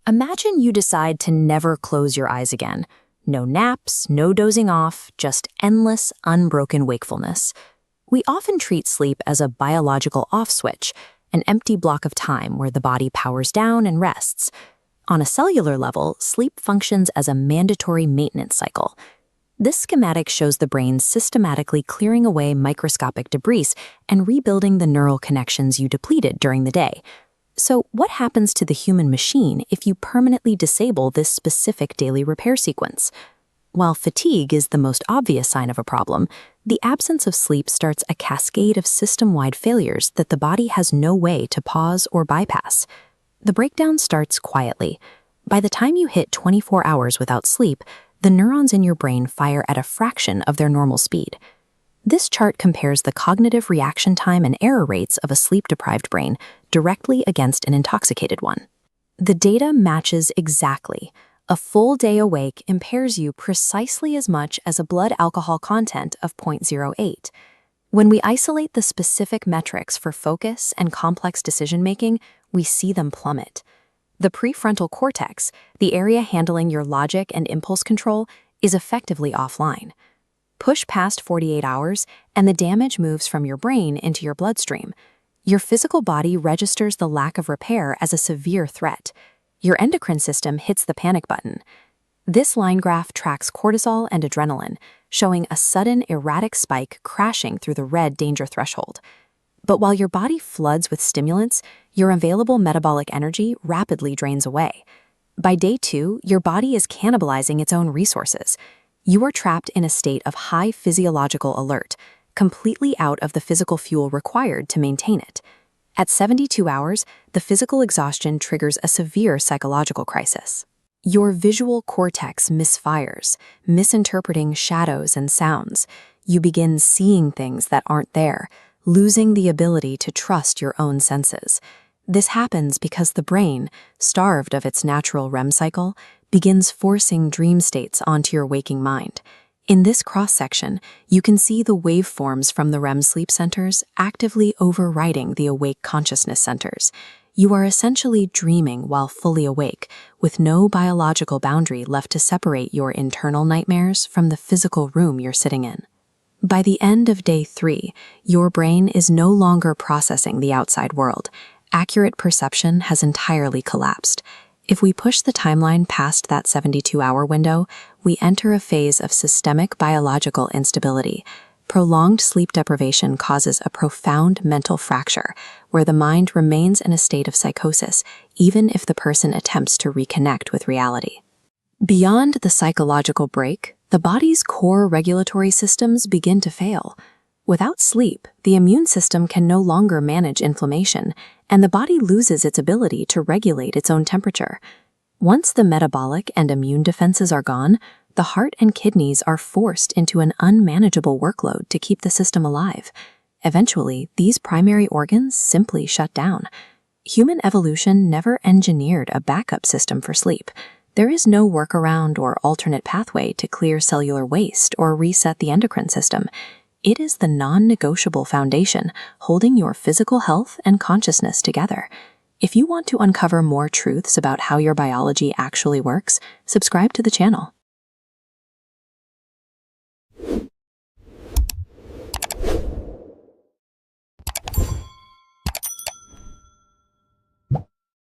Imagine you decide to never close your eyes again. No naps, no dozing off, just endless, unbroken wakefulness. We often treat sleep as a biological off switch, an empty block of time where the body powers down and rests. On a cellular level, sleep functions as a mandatory maintenance cycle. This schematic shows the brain systematically clearing away microscopic debris and rebuilding the neural connections you depleted during the day. So, what happens to the human machine if you permanently disable this specific daily repair sequence? While fatigue is the most obvious sign of a problem, the absence of sleep starts a cascade of system-wide failures that the body has no way to pause or bypass. The breakdown starts quietly. By the time you hit 24 hours without sleep, the neurons in your brain fire at a fraction of their normal speed. This chart compares the cognitive reaction time and error rates of a sleep-deprived brain directly against an intoxicated one. The data matches exactly. A full day awake impairs you precisely as much as a blood alcohol content of 0.08. When we isolate the specific metrics for focus and complex decision-making, we see them plummet. The prefrontal cortex, the area handling your logic and impulse control, is effectively offline. Push past 48 hours, and the damage moves from your brain into your bloodstream. Your physical body registers the lack of repair as a severe threat. Your endocrine system hits the panic button. This line graph tracks cortisol and adrenaline, showing a sudden erratic spike crashing through the red danger threshold. But while your body floods with stimulants, your available metabolic energy rapidly drains away. By day 2, your body is cannibalizing its own resources. You are trapped in a state of high physiological alert, completely out of the physical fuel required to maintain it. At 72 hours, the physical exhaustion triggers a severe psychological crisis. Your visual cortex misfires, misinterpreting shadows and sounds. You begin seeing things that aren't there, losing the ability to trust your own senses. This happens because the brain, starved of its natural REM cycle, begins forcing dream states onto your waking mind. In this cross-section, you can see the waveforms from the REM sleep centers actively overriding the awake consciousness centers. You are essentially dreaming while fully awake, with no biological boundary left to separate your internal nightmares from the physical room you're sitting in. By the end of day 3, your brain is no longer processing the outside world. Accurate perception has entirely collapsed. If we push the timeline past that 72-hour window, we enter a phase of systemic biological instability. Prolonged sleep deprivation causes a profound mental fracture, where the mind remains in a state of psychosis, even if the person attempts to reconnect with reality. Beyond the psychological break, the body's core regulatory systems begin to fail. Without sleep, the immune system can no longer manage inflammation, and the body loses its ability to regulate its own temperature. Once the metabolic and immune defenses are gone, the heart and kidneys are forced into an unmanageable workload to keep the system alive. Eventually, these primary organs simply shut down. Human evolution never engineered a backup system for sleep. There is no workaround or alternate pathway to clear cellular waste or reset the endocrine system. It is the non-negotiable foundation holding your physical health and consciousness together. If you want to uncover more truths about how your biology actually works, subscribe to the channel.